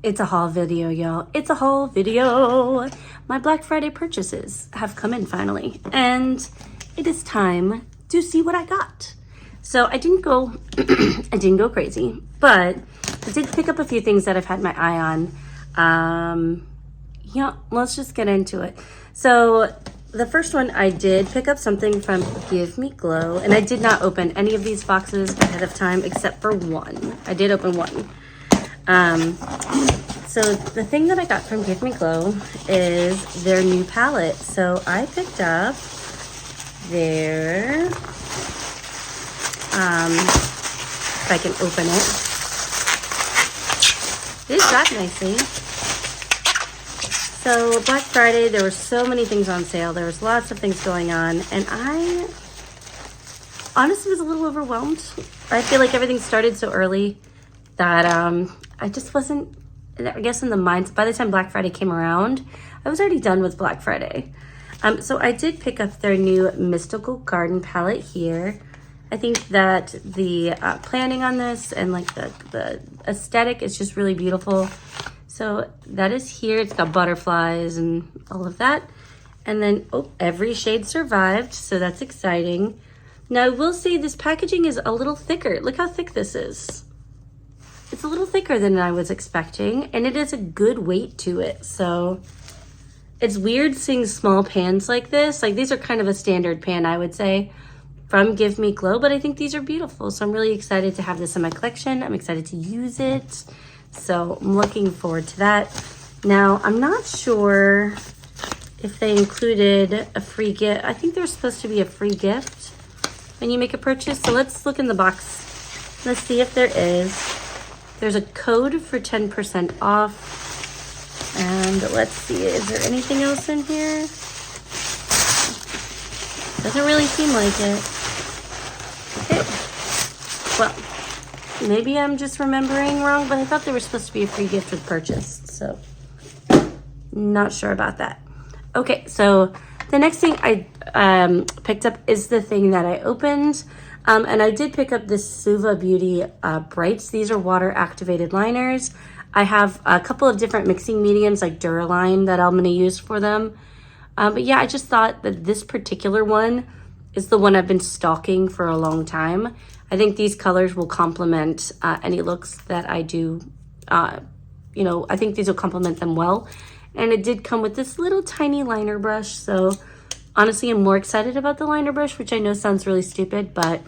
It's a haul video, y'all. It's a haul video. My Black Friday purchases have come in finally, and it is time to see what I got. So I didn't go, I didn't go crazy, but I did pick up a few things that I've had my eye on. Yeah, let's just get into it. So the first one, I did pick up something from Give Me Glow, and I did not open any of these boxes ahead of time except for one. I did open one. So the thing that I got from Give Me Glow is their new palette. So I picked up their, if I can open it. It is wrapped nicely. So Black Friday, there were so many things on sale. There was lots of things going on, and I honestly was a little overwhelmed. I feel like everything started so early that I just wasn't, I guess, in the mind. By the time Black Friday came around, I was already done with Black Friday. So I did pick up their new Mystical Garden palette here. I think that the planning on this and like the aesthetic is just really beautiful. So that is here. It's got butterflies and all of that. And then, oh, every shade survived, so that's exciting. Now I will say this packaging is a little thicker. Look how thick this is. It's a little thicker than I was expecting, and it is a good weight to it. So it's weird seeing small pans like this. Like, these are kind of a standard pan, I would say, from Give Me Glow, but I think these are beautiful. So I'm really excited to have this in my collection. I'm excited to use it. So I'm looking forward to that. Now, I'm not sure if they included a free gift. I think there's supposed to be a free gift when you make a purchase. So let's look in the box. Let's see if there is. There's a code for 10% off. And let's see, is there anything else in here? Doesn't really seem like it. Okay. Well, maybe I'm just remembering wrong, but I thought there was supposed to be a free gift with purchase. So, not sure about that. Okay, so the next thing I picked up is the thing that I opened. And I did pick up this Suva Beauty Brights. These are water activated liners. I have a couple of different mixing mediums like Duraline that I'm going to use for them. But yeah, I just thought that this particular one is the one I've been stalking for a long time. I think these colors will complement any looks that I do. I think these will complement them well. And it did come with this little tiny liner brush. So honestly, I'm more excited about the liner brush, which I know sounds really stupid, but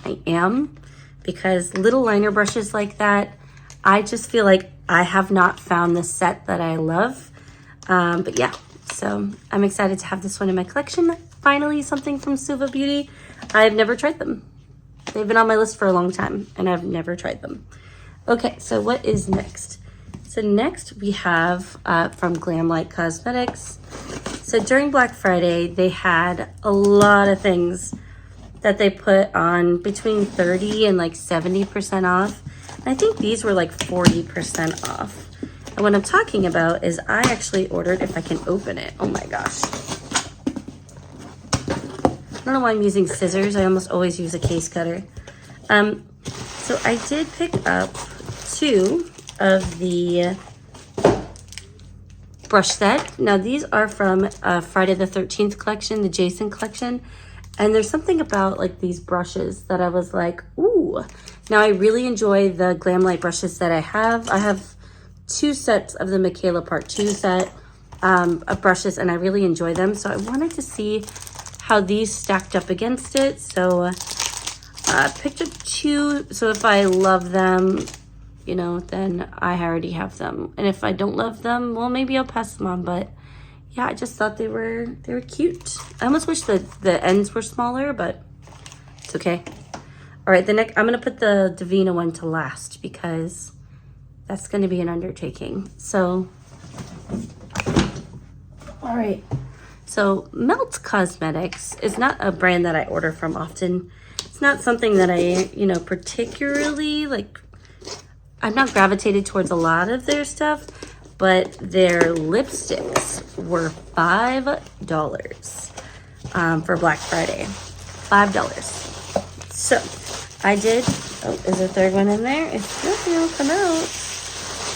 I am, because little liner brushes like that, I just feel like I have not found the set that I love. But yeah, so I'm excited to have this one in my collection. Finally, something from Suva Beauty. I've never tried them. They've been on my list for a long time, and I've never tried them. Okay, so what is next? So next we have from Glamlite Cosmetics. So during Black Friday, they had a lot of things that they put on between 30 and like 70% off. And I think these were like 40% off. And what I'm talking about is I actually ordered, if I can open it, oh my gosh. I don't know why I'm using scissors. I almost always use a case cutter. So I did pick up 2 of the brush set. Now these are from Friday the 13th collection, the Jason collection. And there's something about like these brushes that I was like, ooh. Now I really enjoy the Glamlite brushes that I have. I have 2 sets of the Michaela Part 2 set of brushes, and I really enjoy them. So I wanted to see how these stacked up against it. So I picked up 2. So if I love them, then I already have them. And if I don't love them, well, maybe I'll pass them on. But yeah, I just thought they were cute. I almost wish the ends were smaller, but it's okay. All right, I'm gonna put the Divina one to last because that's gonna be an undertaking. So, all right. So Melt Cosmetics is not a brand that I order from often. It's not something that I, particularly like. I'm not gravitated towards a lot of their stuff, but their lipsticks were $5 for Black Friday. $5. So I did, oh, is there a third one in there? If nothing will come out.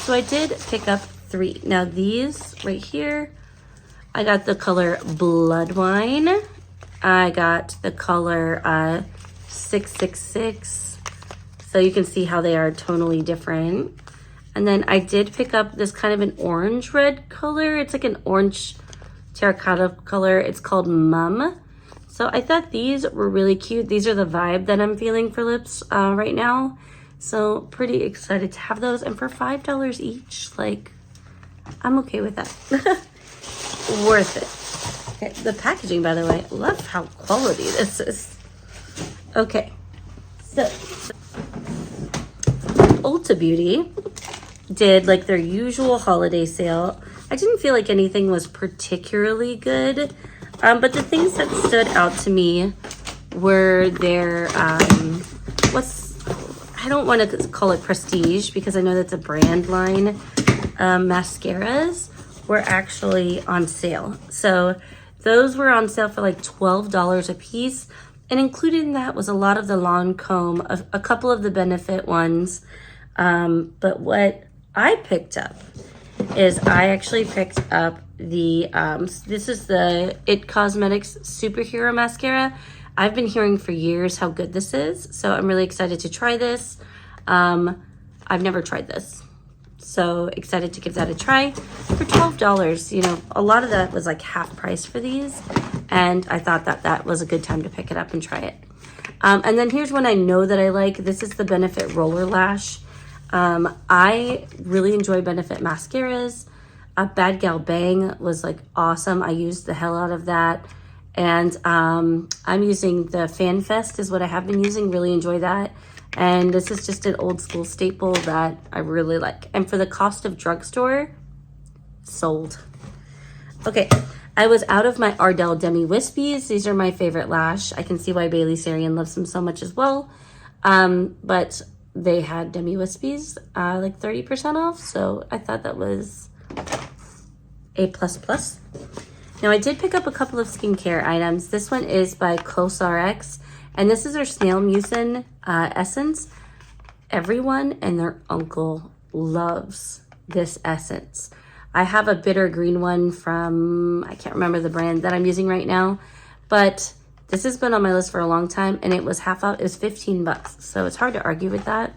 So I did pick up 3. Now these right here, I got the color Blood Wine. I got the color 666. So you can see how they are tonally different. And then I did pick up this kind of an orange red color. It's like an orange terracotta color. It's called Mum. So I thought these were really cute. These are the vibe that I'm feeling for lips right now. So pretty excited to have those. And for $5 each, like, I'm okay with that. Worth it. Okay, the packaging, by the way, love how quality this is. Okay, so Ulta Beauty did like their usual holiday sale. I didn't feel like anything was particularly good, but the things that stood out to me were their I don't want to call it prestige because I know that's a brand line. Mascaras were actually on sale. So those were on sale for like $12 a piece. And included in that was a lot of the Lancome, a couple of the Benefit ones. But what I picked up is I actually picked up the, this is the IT Cosmetics Superhero Mascara. I've been hearing for years how good this is. So I'm really excited to try this. I've never tried this. So excited to give that a try for $12. You know, a lot of that was like half price for these. And I thought that that was a good time to pick it up and try it. And then here's one I know that I like. This is the Benefit Roller Lash. I really enjoy Benefit mascaras. Bad Gal Bang was like awesome. I used the hell out of that. And I'm using the Fan Fest is what I have been using. Really enjoy that. And this is just an old school staple that I really like. And for the cost of drugstore, sold. Okay, I was out of my Ardell Demi Wispies. These are my favorite lash. I can see why Bailey Sarian loves them so much as well. But they had Demi Wispies like 30% off. So I thought that was a plus. Now I did pick up a couple of skincare items. This one is by CosRx. And this is their Snail Mucin essence. Everyone and their uncle loves this essence. I have a bitter green one from, I can't remember the brand that I'm using right now, but this has been on my list for a long time and it was half off, it was 15 bucks. So it's hard to argue with that.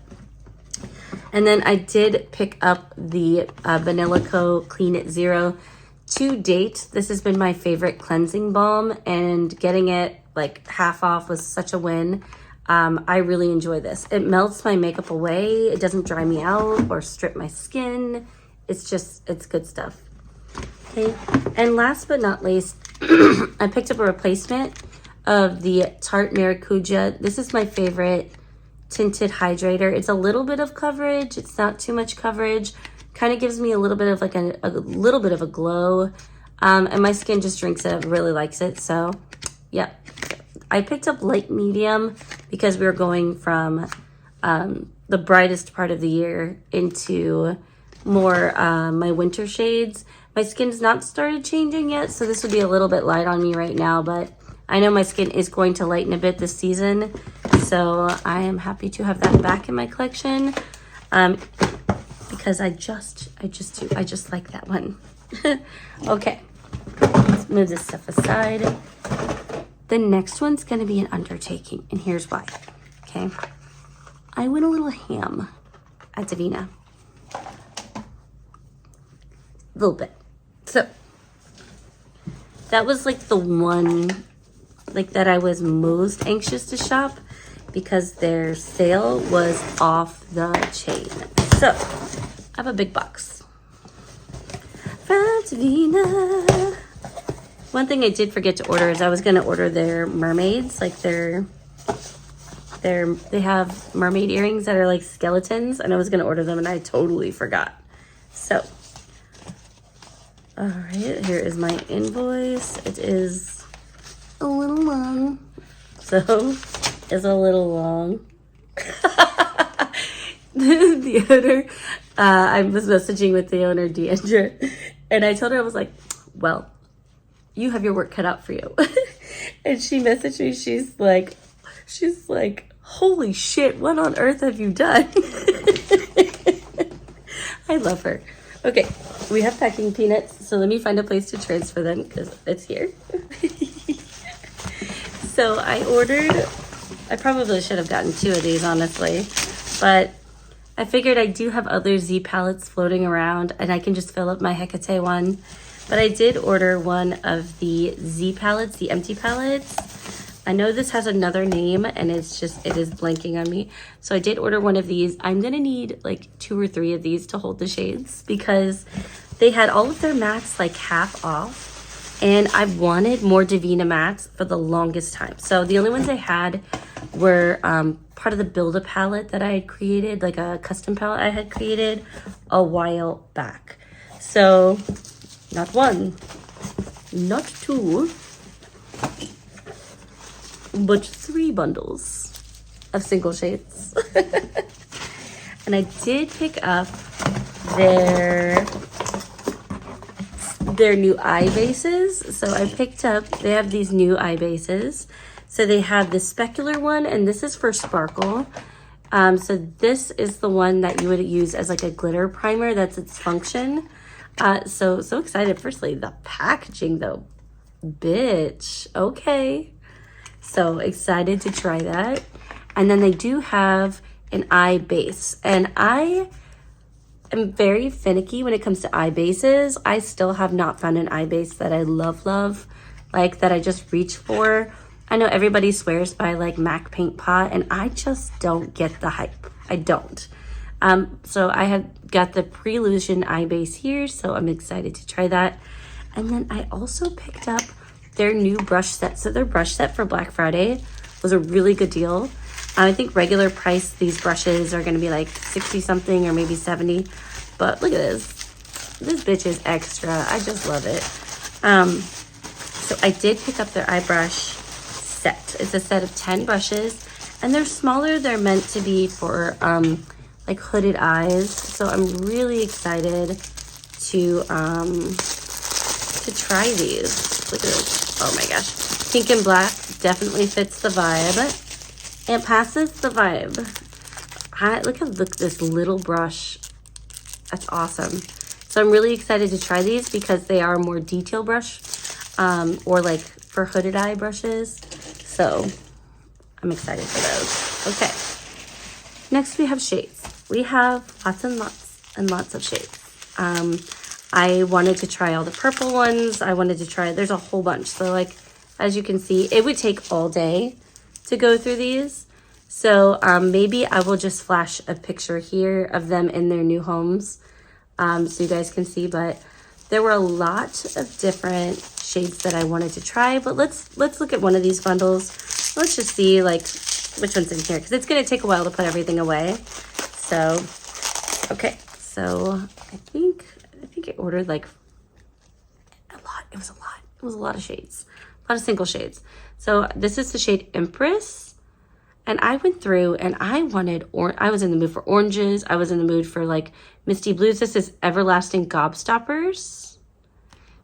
And then I did pick up the Vanilla Co. Clean It Zero. To date, this has been my favorite cleansing balm, and getting it like half off was such a win. I really enjoy this. It melts my makeup away. It doesn't dry me out or strip my skin. It's good stuff. Okay, and last but not least, I picked up a replacement of the Tarte Maracuja. This is my favorite tinted hydrator. It's a little bit of coverage. It's not too much coverage. Kind of gives me a little bit of like a little bit of a glow. And my skin just drinks it, really likes it. So, yeah. I picked up light medium because we were going from the brightest part of the year into more my winter shades. My skin's not started changing yet, so this would be a little bit light on me right now, but I know my skin is going to lighten a bit this season. So I am happy to have that back in my collection. Because I just like that one. Okay, let's move this stuff aside. The next one's gonna be an undertaking, and here's why, okay? I went a little ham at Davina. A little bit. So, that was like the one like that I was most anxious to shop because their sale was off the chain. So, I have a big box from Davina. One thing I did forget to order is I was going to order their mermaids, like they have mermaid earrings that are like skeletons, and I was going to order them and I totally forgot. So, all right, here is my invoice. It is a little long, so it's a little long. The owner, I was messaging with the owner, Deandra, and I told her, I was like, well, you have your work cut out for you. And she messaged me, she's like, holy shit, what on earth have you done? I I love her. Okay, we have packing peanuts, so let me find a place to transfer them because it's here. So I probably should have gotten 2 of these, honestly, but I figured I do have other Z palettes floating around and I can just fill up my Hecate one. But I did order one of the Z palettes, the empty palettes. I know this has another name and it is blanking on me. So I did order one of these. I'm gonna need like 2 or 3 of these to hold the shades because they had all of their mattes like half off. And I wanted more Divina mattes for the longest time. So the only ones I had were part of the Build a palette that I had created, like a custom palette I had created a while back. So not 1, not 2, but 3 bundles of single shades. And I did pick up their new eye bases. So I picked up, they have these new eye bases. So they have the specular one, and this is for sparkle. So this is the one that you would use as like a glitter primer. That's its function. So excited. Firstly, the packaging though, bitch. Okay. So excited to try that. And then they do have an eye base, and I am very finicky when it comes to eye bases. I still have not found an eye base that I love, like that I just reach for. I know everybody swears by like MAC Paint Pot, and I just don't get the hype. I don't. So I have got the Prelusion eye base here, so I'm excited to try that. And then I also picked up their new brush set. So their brush set for Black Friday was a really good deal. I think regular price, these brushes are gonna be like 60 something or maybe 70. But look at this. This bitch is extra. I just love it. So I did pick up their eye brush set. It's a set of 10 brushes, and they're smaller. They're meant to be for like hooded eyes. So I'm really excited to try these. Look at this. Oh my gosh. Pink and black definitely fits the vibe. It passes the vibe. Look at this little brush. That's awesome. So I'm really excited to try these because they are more detail brush or like for hooded eye brushes. So I'm excited for those. Okay. Next we have shades. We have lots and lots and lots of shades. I wanted to try all the purple ones. I wanted to try, there's a whole bunch. So like, as you can see, it would take all day to go through these. So maybe I will just flash a picture here of them in their new homes so you guys can see. But there were a lot of different shades that I wanted to try. But let's look at one of these bundles. Let's just see like which one's in here because it's going to take a while to put everything away. So, okay. So I think I ordered like a lot. It was a lot. It was a lot of shades. A lot of single shades. So this is the shade Empress. And I went through and I was in the mood for oranges. I was in the mood for like misty blues. This is Everlasting Gobstoppers.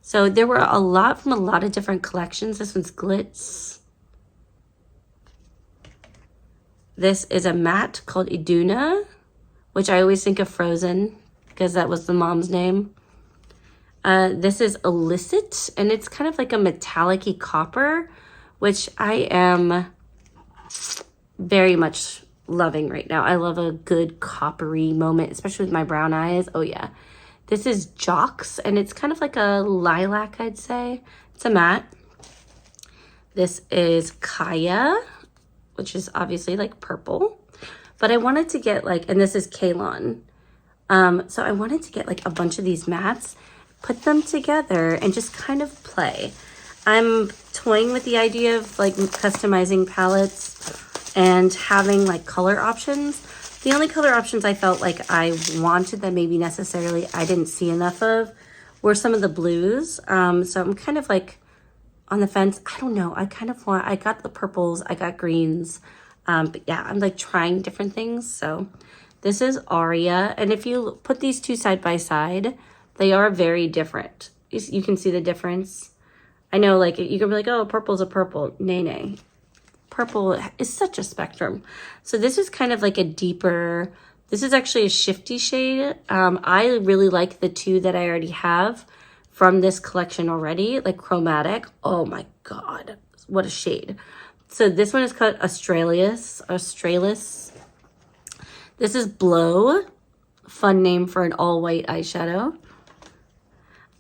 So there were a lot from a lot of different collections. This one's Glitz. This is a matte called Iduna, which I always think of Frozen because that was the mom's name. This is Illicit, and it's kind of like a metallic-y copper, which I am very much loving right now. I love a good coppery moment, especially with my brown eyes. Oh yeah. This is Jocks, and it's kind of like a lilac, I'd say. It's a matte. This is Kaya, which is obviously like purple. But I wanted to get like, and this is Kalon. So I wanted to get like a bunch of these mattes, put them together, and just kind of play. I'm toying with the idea of like customizing palettes and having like color options. The only color options I felt like I wanted that maybe necessarily I didn't see enough of were some of the blues. So I'm kind of like on the fence. I don't know. I got the purples, I got greens. But yeah, I'm like trying different things. So this is Aria. And if you put these two side by side, they are very different. You can see the difference. I know like you can be like, oh, purple's a purple. Nay. Purple is such a spectrum. So this is kind of like a deeper This is actually a shifty shade. I really like the two that I already have from this collection already, like Chromatic. Oh my God, what a shade. So this one is called Australis. This is Blow, fun name for an all white eyeshadow.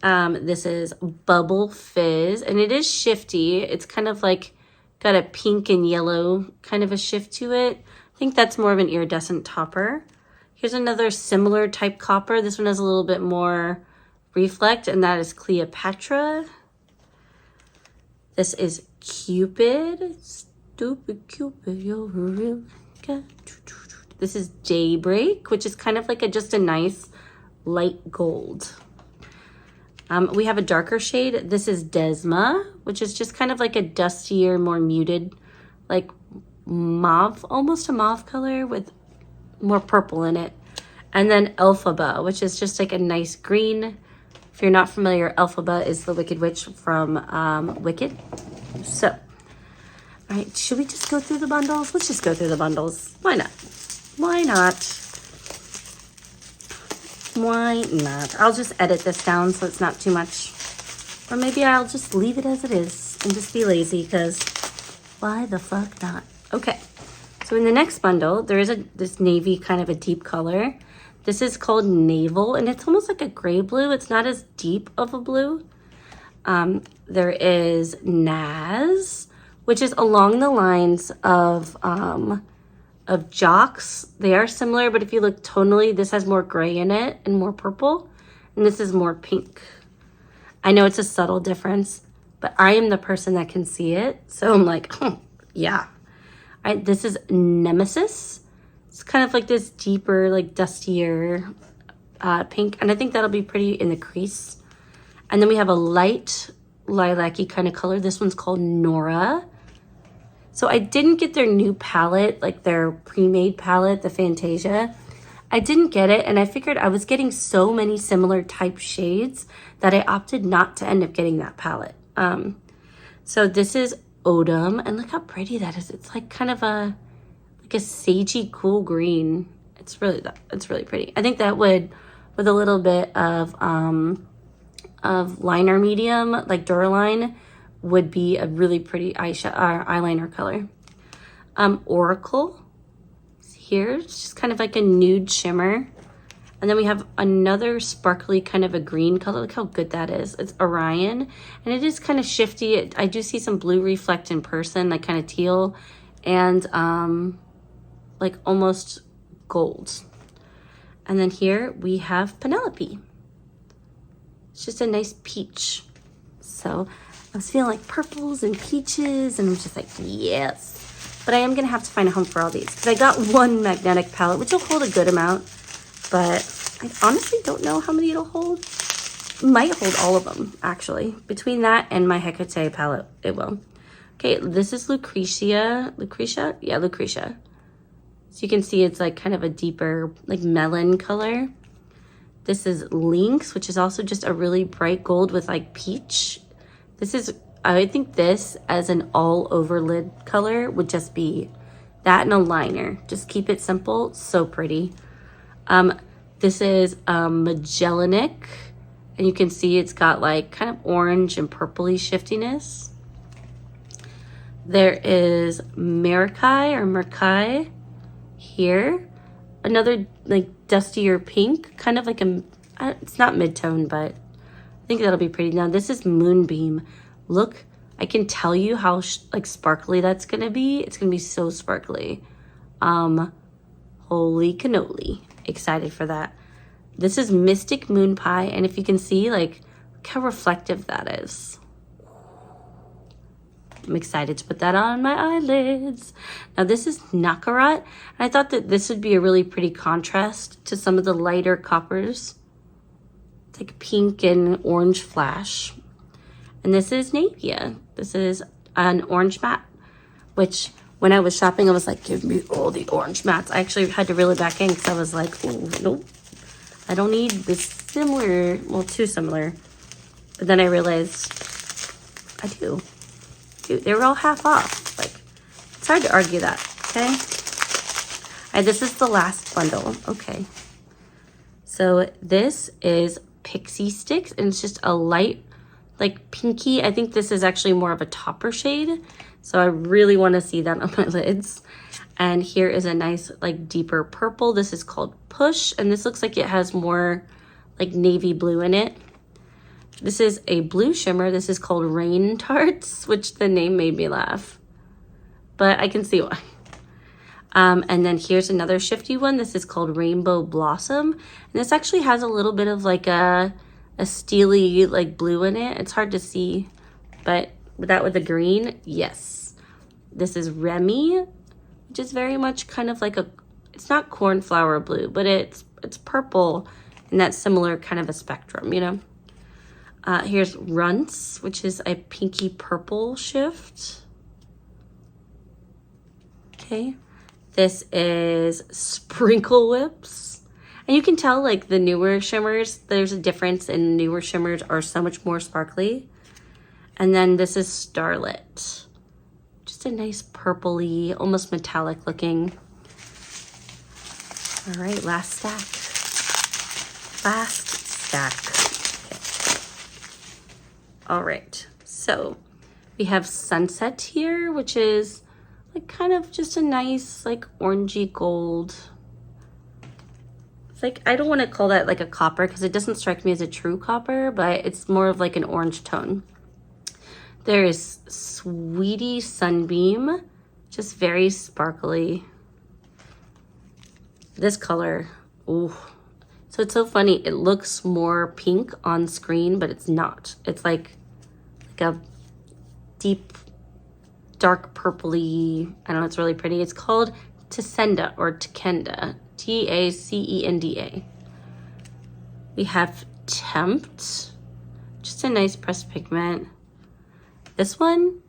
This is Bubble Fizz, and it is shifty. It's kind of like got a pink and yellow kind of a shift to it. I think that's more of an iridescent topper. Here's another similar type copper. This one has a little bit more reflect, and that is Cleopatra. This is Cupid. Stupid Cupid, you're a real guy. This is Daybreak, which is kind of like just a nice light gold. We have a darker shade. This is Desma, which is just kind of like a dustier, more muted, like mauve, almost a mauve color with more purple in it. And then Elphaba, which is just like a nice green. If you're not familiar, Elphaba is the Wicked Witch from Wicked. So, all right, should we just go through the bundles? Let's just go through the bundles. Why not? Why not? Why not? I'll just edit this down so it's not too much. Or maybe I'll just leave it as it is and just be lazy, because why the fuck not? Okay, so in the next bundle, there is this navy kind of a deep color. This is called Navel, and it's almost like a gray blue. It's not as deep of a blue. There is Naz, which is along the lines of Jocks. They are similar, but if you look tonally, this has more gray in it and more purple, and this is more pink. I know it's a subtle difference, but I am the person that can see it, so I'm like, yeah. All right, this is Nemesis. It's kind of like this deeper, like dustier pink, and I think that'll be pretty in the crease. And then we have a light lilac-y kind of color. This one's called Nora. So I didn't get their new palette, like their pre-made palette, the Fantasia. I didn't get it, and I figured I was getting so many similar type shades that I opted not to end up getting that palette. So this is Odom, and look how pretty that is. It's like kind of a sagey cool green. It's really pretty. I think that would, with a little bit of liner medium, like Duraline, would be a really pretty eyeliner color. Oracle here, it's just kind of like a nude shimmer. And then we have another sparkly kind of a green color. Look how good that is. It's Orion, and it is kind of shifty. I do see some blue reflect in person, like kind of teal, and like almost gold. And then here we have Penelope. It's just a nice peach. So I was feeling like purples and peaches, and I'm just like, yes. But I am going to have to find a home for all these, because I got one magnetic palette, which will hold a good amount, but I honestly don't know how many it'll hold. It might hold all of them, actually. Between that and my Hecate palette, it will. Okay, this is Lucretia. Lucretia? Yeah, Lucretia. So you can see it's like kind of a deeper, like melon color. This is Lynx, which is also just a really bright gold with like peach. This is, I think this as an all over lid color would just be that and a liner. Just keep it simple, so pretty. This is Magellanic, and you can see it's got like kind of orange and purpley shiftiness. There is Merkai here. Another like dustier pink, kind of like it's not mid-tone, but I think that'll be pretty. Now this is Moonbeam. Look, I can tell you how like sparkly that's gonna be. It's gonna be so sparkly. Holy cannoli. Excited for that. This is Mystic Moon Pie, and if you can see, like, look how reflective that is. I'm excited to put that on my eyelids. Now this is Nakarat, and I thought that this would be a really pretty contrast to some of the lighter coppers. It's like pink and orange flash. And this is Navia. This is an orange matte, which when I was shopping, I was like, give me all the orange mattes. I actually had to reel it back in because I was like, oh, nope. I don't need this similar, well, too similar. But then I realized I do. Dude, they were all half off. Like, it's hard to argue that, okay? And this is the last bundle. Okay. So this is Pixie Sticks, and it's just a light, like pinky. I think this is actually more of a topper shade. So I really want to see that on my lids. And here is a nice, like deeper purple. This is called Push, and this looks like it has more like navy blue in it. This is a blue shimmer. This is called Rain Tarts, which the name made me laugh, but I can see why. And then here's another shifty one. This is called Rainbow Blossom. And this actually has a little bit of like a steely like blue in it. It's hard to see, but that with the green, yes. This is Remy, which is very much kind of like it's not cornflower blue, but it's purple in that similar kind of a spectrum, you know? Here's Runts, which is a pinky purple shift. Okay. This is Sprinkle Whips. And you can tell like the newer shimmers, there's a difference, and newer shimmers are so much more sparkly. And then this is Starlit. Just a nice purpley, almost metallic looking. All right, last stack. Last stack. Okay. All right, so we have Sunset here, which is like kind of just a nice like orangey gold. It's like, I don't want to call that like a copper because it doesn't strike me as a true copper, but it's more of like an orange tone. There is Sweetie Sunbeam, just very sparkly. This color, ooh. So it's so funny, it looks more pink on screen, but it's not. It's like a deep dark purpley, I don't know, it's really pretty. It's called Tacenda or Takenda, Tacenda. We have Tempt, just a nice pressed pigment. This one,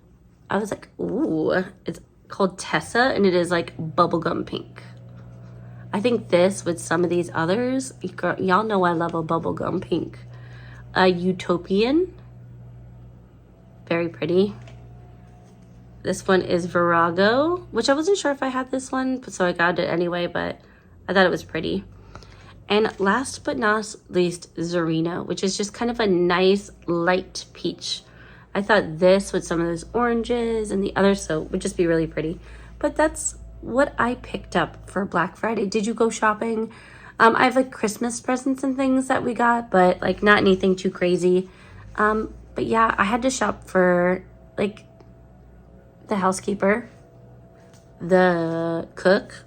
I was like, ooh, it's called Tessa, and it is like bubblegum pink. I think this with some of these others, y'all know I love a bubblegum pink. Utopian, very pretty. This one is Virago, which I wasn't sure if I had this one, so I got it anyway, but I thought it was pretty. And last but not least, Zarina, which is just kind of a nice light peach. I thought this with some of those oranges and the others, so would just be really pretty. But that's what I picked up for Black Friday. Did you go shopping? I have like Christmas presents and things that we got, but like not anything too crazy. But yeah, I had to shop for like the housekeeper, the cook,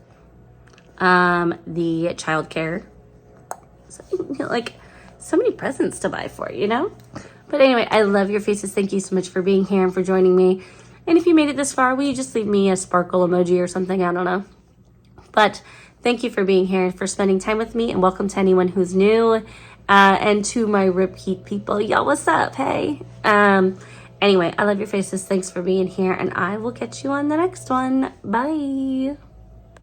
the childcare. So, like so many presents to buy for, you know? But anyway, I love your faces. Thank you so much for being here and for joining me. And if you made it this far, will you just leave me a sparkle emoji or something? I don't know. But thank you for being here, for spending time with me, and welcome to anyone who's new. And to my repeat people, y'all, what's up? Hey. Anyway, I love your faces. Thanks for being here, and I will catch you on the next one. Bye.